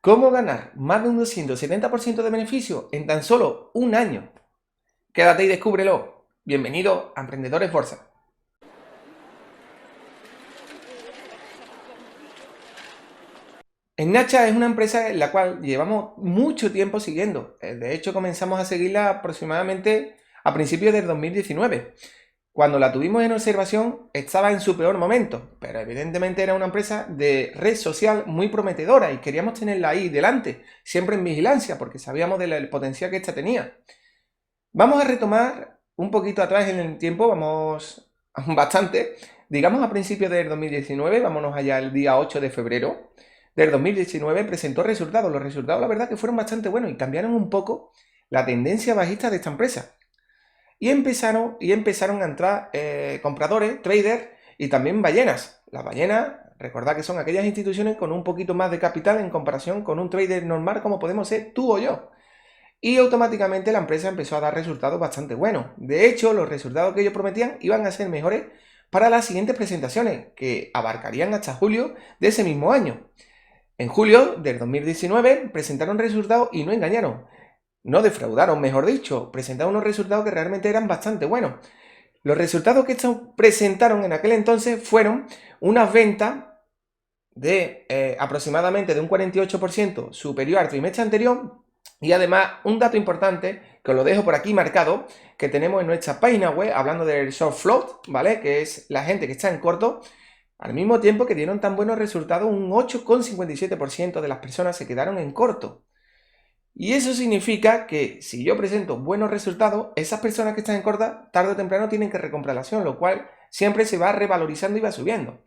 ¿Cómo ganar más de un 270% de beneficio en tan solo un año? Quédate y descúbrelo. Bienvenido a Emprendedores Bolsa. Nacha es una empresa en la cual llevamos mucho tiempo siguiendo. De hecho, comenzamos a seguirla aproximadamente a principios del 2019. Cuando la tuvimos en observación, estaba en su peor momento, pero evidentemente era una empresa de red social muy prometedora y queríamos tenerla ahí delante, siempre en vigilancia, porque sabíamos del potencial que esta tenía. Vamos a retomar un poquito atrás en el tiempo, vamos bastante, digamos a principios del 2019, vámonos allá el día 8 de febrero del 2019, presentó resultados. Los resultados la verdad que fueron bastante buenos y cambiaron un poco la tendencia bajista de esta empresa. Y empezaron a entrar compradores, traders y también ballenas. Las ballenas, recordad que son aquellas instituciones con un poquito más de capital en comparación con un trader normal como podemos ser tú o yo. Y automáticamente la empresa empezó a dar resultados bastante buenos. De hecho, los resultados que ellos prometían iban a ser mejores para las siguientes presentaciones, que abarcarían hasta julio de ese mismo año. En julio del 2019 presentaron resultados y no engañaron. No defraudaron, mejor dicho, presentaron unos resultados que realmente eran bastante buenos. Los resultados que estos presentaron en aquel entonces fueron unas ventas de aproximadamente de un 48% superior al trimestre anterior y además un dato importante que os lo dejo por aquí marcado que tenemos en nuestra página web hablando del short float, ¿vale? Que es la gente que está en corto. Al mismo tiempo que dieron tan buenos resultados, un 8,57% de las personas se quedaron en corto. Y eso significa que si yo presento buenos resultados, esas personas que están en corta, tarde o temprano tienen que recomprar la acción, lo cual siempre se va revalorizando y va subiendo.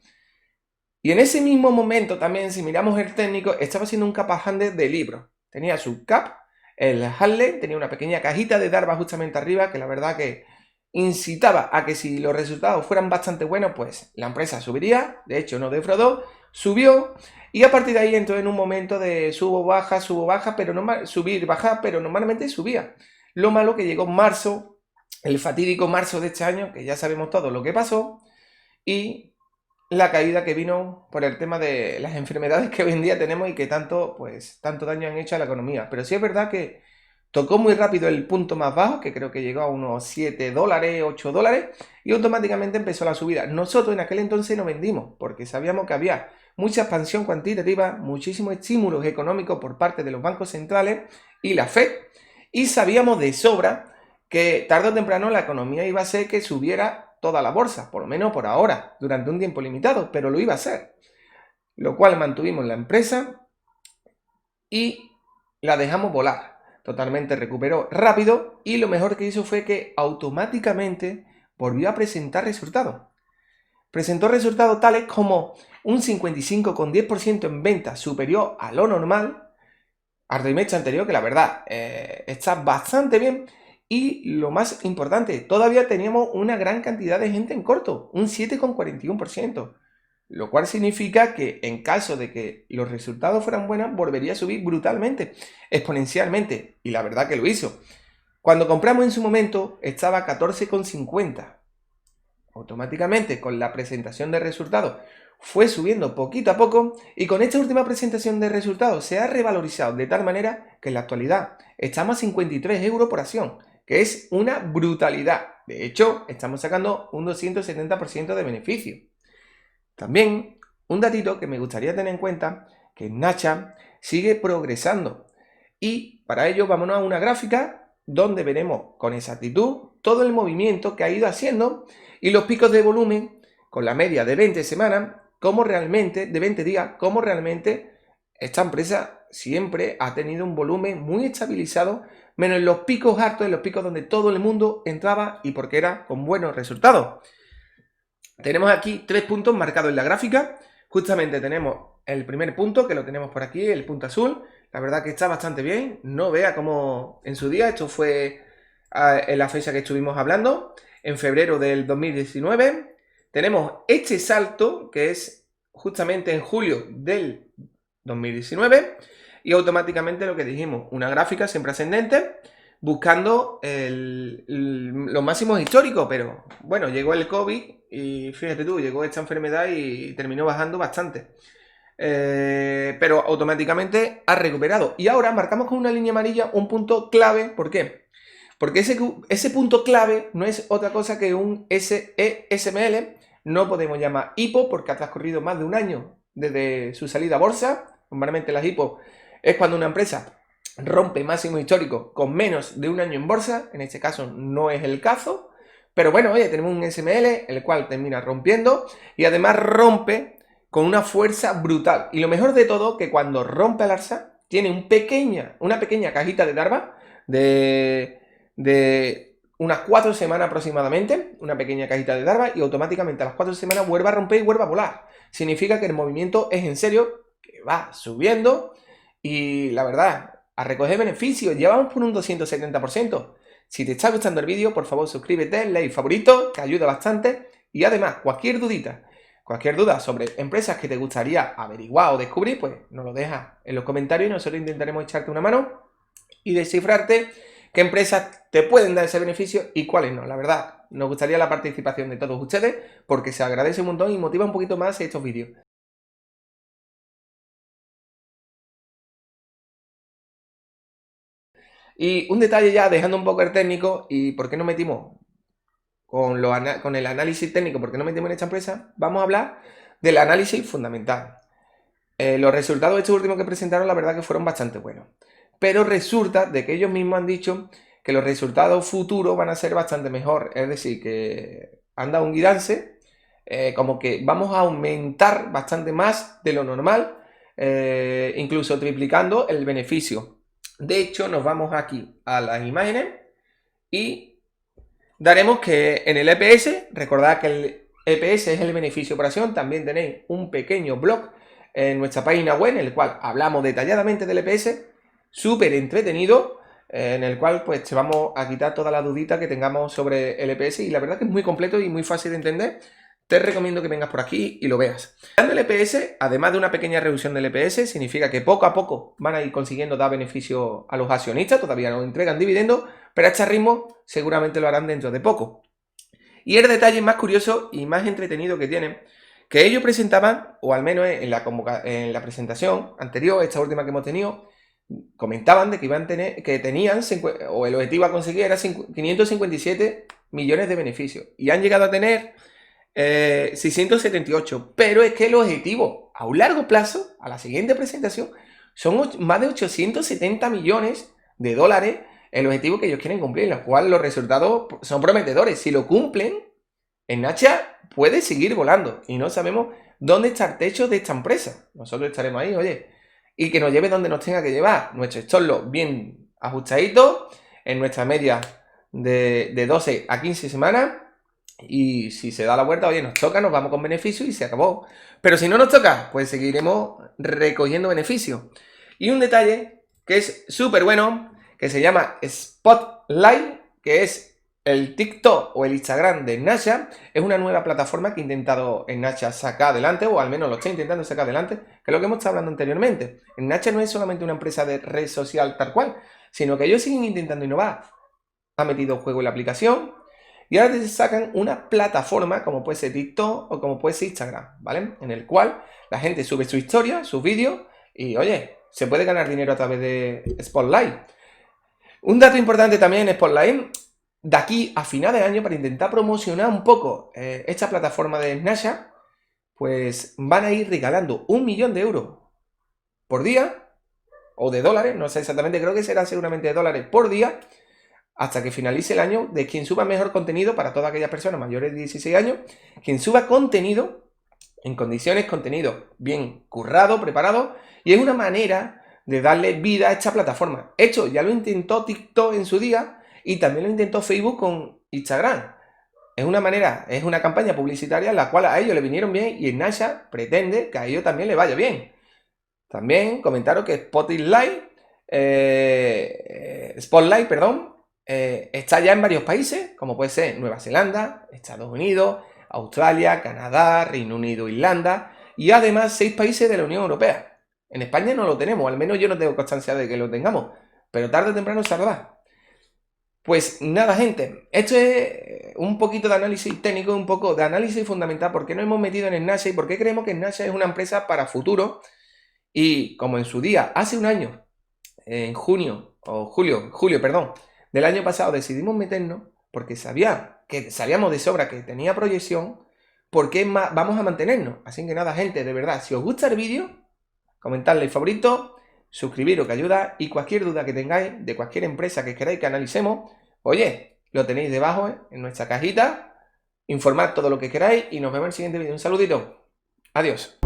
Y en ese mismo momento también, si miramos el técnico, estaba haciendo un cap and de libros. Tenía su cap, el Harley, tenía una pequeña cajita de Darba justamente arriba, que la verdad que incitaba a que si los resultados fueran bastante buenos, pues la empresa subiría. De hecho, no defraudó, subió. Y a partir de ahí entró en un momento de subo, baja, pero no subir, bajar, pero normalmente subía. Lo malo que llegó marzo, el fatídico marzo de este año, que ya sabemos todo lo que pasó, y la caída que vino por el tema de las enfermedades que hoy en día tenemos y que tanto, pues, tanto daño han hecho a la economía. Pero sí es verdad que tocó muy rápido el punto más bajo, que creo que llegó a unos 7 dólares, 8 dólares, y automáticamente empezó la subida. Nosotros en aquel entonces no vendimos, porque sabíamos que había mucha expansión cuantitativa, muchísimos estímulos económicos por parte de los bancos centrales y la Fed, y sabíamos de sobra que tarde o temprano la economía iba a ser que subiera toda la bolsa, por lo menos por ahora, durante un tiempo limitado, pero lo iba a hacer. Lo cual mantuvimos la empresa y la dejamos volar. Totalmente recuperó rápido y lo mejor que hizo fue que automáticamente volvió a presentar resultados. Presentó resultados tales como un 55,10% en ventas superior a lo normal, al trimestre anterior, que la verdad está bastante bien. Y lo más importante, todavía teníamos una gran cantidad de gente en corto, un 7,41%. Lo cual significa que en caso de que los resultados fueran buenos, volvería a subir brutalmente, exponencialmente. Y la verdad que lo hizo. Cuando compramos en su momento estaba a 14,50. Automáticamente con la presentación de resultados fue subiendo poquito a poco y con esta última presentación de resultados se ha revalorizado de tal manera que en la actualidad estamos a 53 euros por acción, que es una brutalidad. De hecho, estamos sacando un 270% de beneficio. También, un datito que me gustaría tener en cuenta, que Nacha sigue progresando. Y para ello vámonos a una gráfica donde veremos con exactitud todo el movimiento que ha ido haciendo y los picos de volumen con la media de 20 semanas, de 20 días, cómo realmente esta empresa siempre ha tenido un volumen muy estabilizado, menos en los picos altos, en los picos donde todo el mundo entraba y porque era con buenos resultados. Tenemos aquí 3 puntos marcados en la gráfica. Justamente tenemos el primer punto, que lo tenemos por aquí, el punto azul. La verdad que está bastante bien. No vea cómo en su día, esto fue en la fecha que estuvimos hablando, en febrero del 2019. Tenemos este salto, que es justamente en julio del 2019. Y automáticamente lo que dijimos, una gráfica siempre ascendente, buscando los máximos históricos, pero bueno, llegó el COVID y fíjate tú, llegó esta enfermedad y terminó bajando bastante. pero automáticamente ha recuperado. Y ahora marcamos con una línea amarilla un punto clave. ¿Por qué? Porque ese punto clave no es otra cosa que un SESML. No podemos llamar IPO porque ha transcurrido más de un año desde su salida a bolsa. Normalmente las IPO es cuando una empresa rompe máximo histórico con menos de un año en bolsa. En este caso no es el caso. Pero bueno, oye, tenemos un SML, el cual termina rompiendo y además rompe con una fuerza brutal. Y lo mejor de todo, que cuando rompe al alza, tiene una pequeña cajita de larva de unas 4 semanas aproximadamente, una pequeña cajita de larva, y automáticamente a las 4 semanas vuelve a romper y vuelve a volar. Significa que el movimiento es en serio, que va subiendo y la verdad, a recoger beneficios, llevamos por un 270%. Si te está gustando el vídeo, por favor suscríbete, like favorito, que ayuda bastante. Y además, cualquier duda sobre empresas que te gustaría averiguar o descubrir, pues nos lo dejas en los comentarios y nosotros intentaremos echarte una mano y descifrarte qué empresas te pueden dar ese beneficio y cuáles no. La verdad, nos gustaría la participación de todos ustedes porque se agradece un montón y motiva un poquito más estos vídeos. Y un detalle ya, dejando un poco el técnico, y por qué nos metimos con el análisis técnico, por qué nos metimos en esta empresa, vamos a hablar del análisis fundamental. Los resultados de estos últimos que presentaron, la verdad que fueron bastante buenos. Pero resulta de que ellos mismos han dicho que los resultados futuros van a ser bastante mejor. Es decir, que han dado un guidance, como que vamos a aumentar bastante más de lo normal, incluso triplicando el beneficio. De hecho, nos vamos aquí a las imágenes y daremos que en el EPS, recordad que el EPS es el beneficio por acción, también tenéis un pequeño blog en nuestra página web en el cual hablamos detalladamente del EPS, súper entretenido, en el cual pues te vamos a quitar toda la dudita que tengamos sobre el EPS y la verdad que es muy completo y muy fácil de entender. Te recomiendo que vengas por aquí y lo veas. Dando el EPS, además de una pequeña reducción del EPS, significa que poco a poco van a ir consiguiendo dar beneficio a los accionistas, todavía no entregan dividendos, pero a este ritmo seguramente lo harán dentro de poco. Y el detalle más curioso y más entretenido que tienen, que ellos presentaban, o al menos en la presentación anterior, esta última que hemos tenido, comentaban de que tenían, o el objetivo a conseguir era 557 millones de beneficios. Y han llegado a tener 678, pero es que el objetivo a un largo plazo, a la siguiente presentación, son más de 870 millones de dólares el objetivo que ellos quieren cumplir, en lo cual los resultados son prometedores. Si lo cumplen, en Nacha puede seguir volando y no sabemos dónde está el techo de esta empresa. Nosotros estaremos ahí, oye, y que nos lleve donde nos tenga que llevar. Nuestro stop loss bien ajustadito, en nuestra media de 12 a 15 semanas. Y si se da la vuelta, oye, nos toca, nos vamos con beneficio y se acabó. Pero si no nos toca, pues seguiremos recogiendo beneficios. Y un detalle que es súper bueno, que se llama Spotlight, que es el TikTok o el Instagram de Nacha. Es una nueva plataforma que ha intentado en Nacha sacar adelante, o al menos lo está intentando sacar adelante, que es lo que hemos estado hablando anteriormente. En Nacha no es solamente una empresa de red social tal cual, sino que ellos siguen intentando innovar. Ha metido en juego la aplicación, y ahora te sacan una plataforma como puede ser TikTok o como puede ser Instagram, ¿vale? En el cual la gente sube su historia, sus vídeos y, oye, se puede ganar dinero a través de Spotlight. Un dato importante también en Spotlight, de aquí a final de año, para intentar promocionar un poco esta plataforma de Nacha, pues van a ir regalando 1 millón de euros por día, o de dólares, no sé exactamente, creo que será seguramente de dólares por día, hasta que finalice el año, de quien suba mejor contenido para todas aquellas personas mayores de 16 años, quien suba contenido en condiciones, contenido bien currado, preparado, y es una manera de darle vida a esta plataforma. Esto ya lo intentó TikTok en su día y también lo intentó Facebook con Instagram. Es una manera, es una campaña publicitaria en la cual a ellos le vinieron bien y en Nacha pretende que a ellos también le vaya bien. También comentaron que Spotlight, está ya en varios países, como puede ser Nueva Zelanda, Estados Unidos, Australia, Canadá, Reino Unido, Irlanda y además 6 países de la Unión Europea. En España no lo tenemos, al menos yo no tengo constancia de que lo tengamos, pero tarde o temprano saldrá. Pues nada, gente, esto es un poquito de análisis técnico, un poco de análisis fundamental, por qué nos hemos metido en Snapchat y por qué creemos que Snapchat es una empresa para futuro. Y como en su día, hace un año, en julio, perdón, del año pasado decidimos meternos porque sabíamos de sobra que tenía proyección, ¿por qué vamos a mantenernos? Así que nada, gente, de verdad, si os gusta el vídeo, comentadle favorito, suscribiros que ayuda y cualquier duda que tengáis de cualquier empresa que queráis que analicemos, oye, lo tenéis debajo en nuestra cajita, informad todo lo que queráis y nos vemos en el siguiente vídeo. Un saludito, adiós.